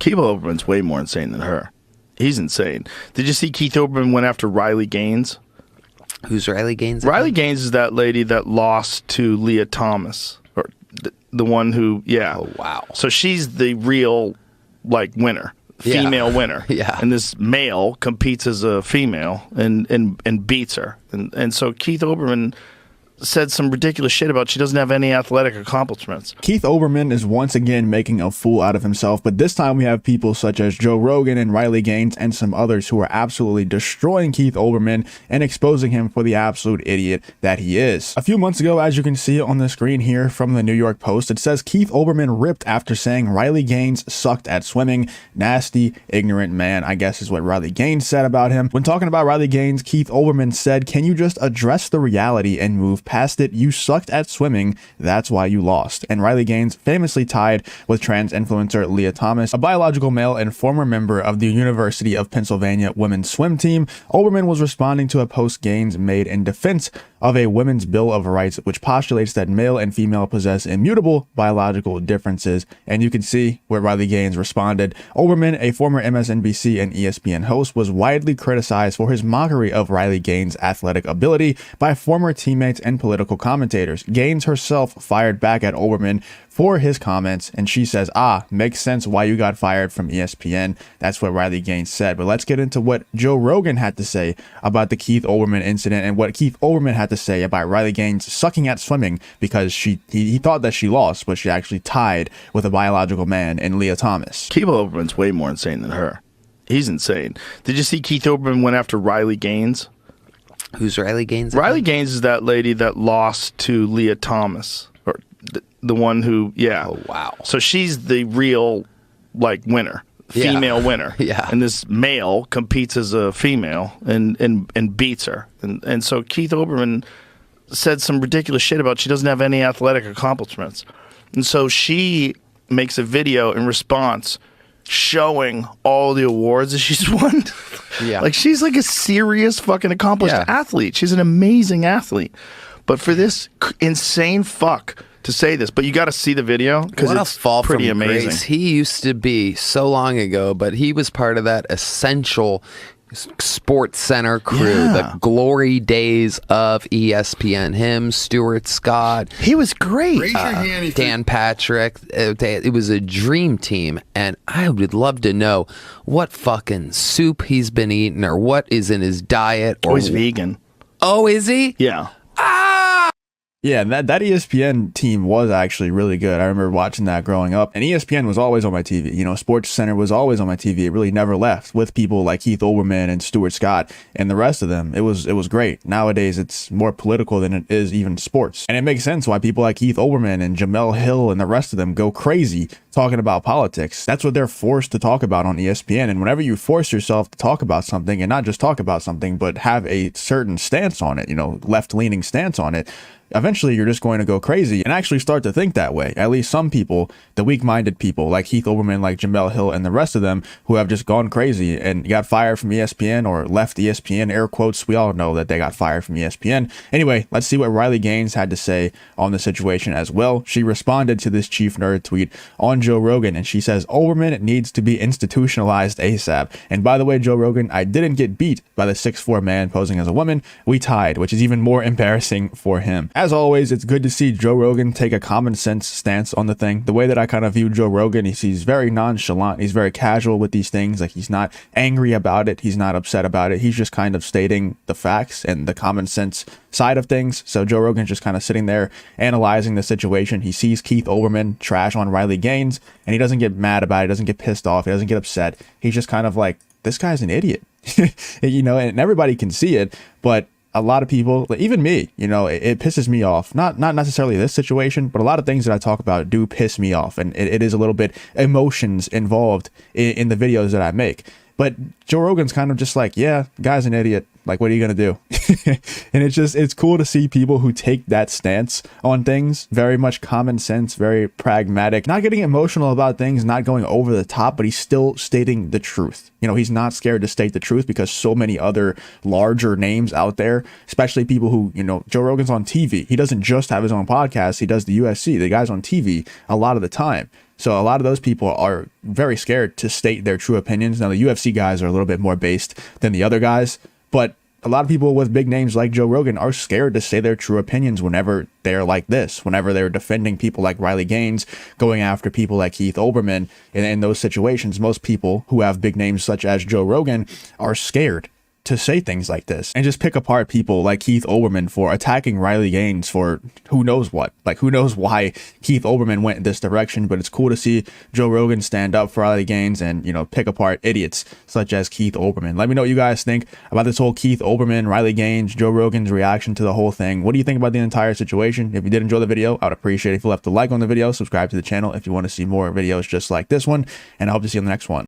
Keith Olbermann's way more insane than her. He's insane. Did you see Keith Olbermann went after Riley Gaines? Who's Riley Gaines? Riley Gaines is that lady that lost to Lia Thomas, or the one who, yeah. Oh, wow. So she's the real, like, winner, female winner. Yeah. And this male competes as a female and beats her. And so Keith Olbermann said some ridiculous shit about she doesn't have any athletic accomplishments. Keith Olbermann is once again making a fool out of himself, but this time we have people such as Joe Rogan and Riley Gaines and some others who are absolutely destroying Keith Olbermann and exposing him for the absolute idiot that he is. A few months ago, as you can see on the screen here from the New York Post, it says Keith Olbermann ripped after saying Riley Gaines sucked at swimming. Nasty, ignorant man, I guess is what Riley Gaines said about him. When talking about Riley Gaines, Keith Olbermann said, "Can you just address the reality and move past it? You sucked at swimming. That's why you lost." And Riley Gaines famously tied with trans influencer Lia Thomas, a biological male and former member of the University of Pennsylvania women's swim team. Olbermann was responding to a post Gaines made in defense of a women's Bill of Rights, which postulates that male and female possess immutable biological differences. And you can see where Riley Gaines responded. Olbermann, a former MSNBC and ESPN host, was widely criticized for his mockery of Riley Gaines' athletic ability by former teammates and political commentators. Gaines herself fired back at Olbermann for his comments, and she says, makes sense why you got fired from ESPN. That's what Riley Gaines said. But let's get into what Joe Rogan had to say about the Keith Olbermann incident and what Keith Olbermann had to say about Riley Gaines sucking at swimming, because he thought that she lost, but she actually tied with a biological man in Lia Thomas. Keith Olbermann's way more insane than her. He's insane. Did you see Keith Olbermann went after Riley Gaines? Who's Riley Gaines? Riley Gaines is that lady that lost to Lia Thomas, or the one who, yeah. Oh, wow. So she's the real, like, winner, female winner. Yeah. And this male competes as a female and beats her. And so Keith Olbermann said some ridiculous shit about she doesn't have any athletic accomplishments. And so she makes a video in response showing all the awards that she's won. Yeah. Like, she's like a serious fucking accomplished athlete. She's an amazing athlete. But for this insane fuck to say this, but you got to see the video because it's fall pretty from amazing. Grace. He used to be so long ago, but he was part of that essential Sports Center crew, the glory days of ESPN. Him, Stuart Scott. He was great. Raise your hand Dan Patrick. It was a dream team, and I would love to know what fucking soup he's been eating or what is in his diet. Or he's vegan. Oh, is he? Yeah. Yeah, that ESPN team was actually really good. I remember watching that growing up, and ESPN was always on my TV. You know, Sports Center was always on my TV. It really never left, with people like Keith Olbermann and Stuart Scott and the rest of them. It was great. Nowadays, it's more political than it is even sports. And it makes sense why people like Keith Olbermann and Jamel Hill and the rest of them go crazy talking about politics. That's what they're forced to talk about on ESPN. And whenever you force yourself to talk about something, and not just talk about something, but have a certain stance on it, you know, left-leaning stance on it, eventually you're just going to go crazy and actually start to think that way. At least some people, the weak-minded people like Keith Olbermann, like Jamel Hill and the rest of them, who have just gone crazy and got fired from ESPN or left ESPN, air quotes. We all know that they got fired from ESPN. Anyway, let's see what Riley Gaines had to say on the situation as well. She responded to this Chief Nerd tweet on Joe Rogan, and she says, Olbermann needs to be institutionalized ASAP. And by the way, Joe Rogan, I didn't get beat by the 6'4" man posing as a woman. We tied, which is even more embarrassing for him. As always, it's good to see Joe Rogan take a common sense stance on the thing. The way that I kind of view Joe Rogan is he's very nonchalant. He's very casual with these things. Like, he's not angry about it. He's not upset about it. He's just kind of stating the facts and the common sense side of things. So Joe Rogan's just kind of sitting there analyzing the situation. He sees Keith Olbermann trash on Riley Gaines, and he doesn't get mad about it. He doesn't get pissed off. He doesn't get upset. He's just kind of like, this guy's an idiot. You know, and everybody can see it, but a lot of people, even me, you know, it pisses me off. Not necessarily this situation, but a lot of things that I talk about do piss me off. And it is a little bit emotions involved in the videos that I make. But Joe Rogan's kind of just like, yeah, guy's an idiot. Like, what are you going to do? And it's cool to see people who take that stance on things. Very much common sense, very pragmatic, not getting emotional about things, not going over the top, but he's still stating the truth. You know, he's not scared to state the truth, because so many other larger names out there, especially people who, you know, Joe Rogan's on TV. He doesn't just have his own podcast. He does the UFC. The guy's on TV a lot of the time. So a lot of those people are very scared to state their true opinions. Now, the UFC guys are a little bit more based than the other guys, but a lot of people with big names like Joe Rogan are scared to say their true opinions whenever they're like this, whenever they're defending people like Riley Gaines, going after people like Keith Olbermann. And in those situations, most people who have big names such as Joe Rogan are scared to say things like this and just pick apart people like Keith Olbermann for attacking Riley Gaines for who knows what. Like, who knows why Keith Olbermann went in this direction, but it's cool to see Joe Rogan stand up for Riley Gaines and, you know, pick apart idiots such as Keith Olbermann. Let me know what you guys think about this whole Keith Olbermann, Riley Gaines, Joe Rogan's reaction to the whole thing. What do you think about the entire situation? If you did enjoy the video, I would appreciate it if you left a like on the video, subscribe to the channel if you want to see more videos just like this one, and I hope to see you on the next one.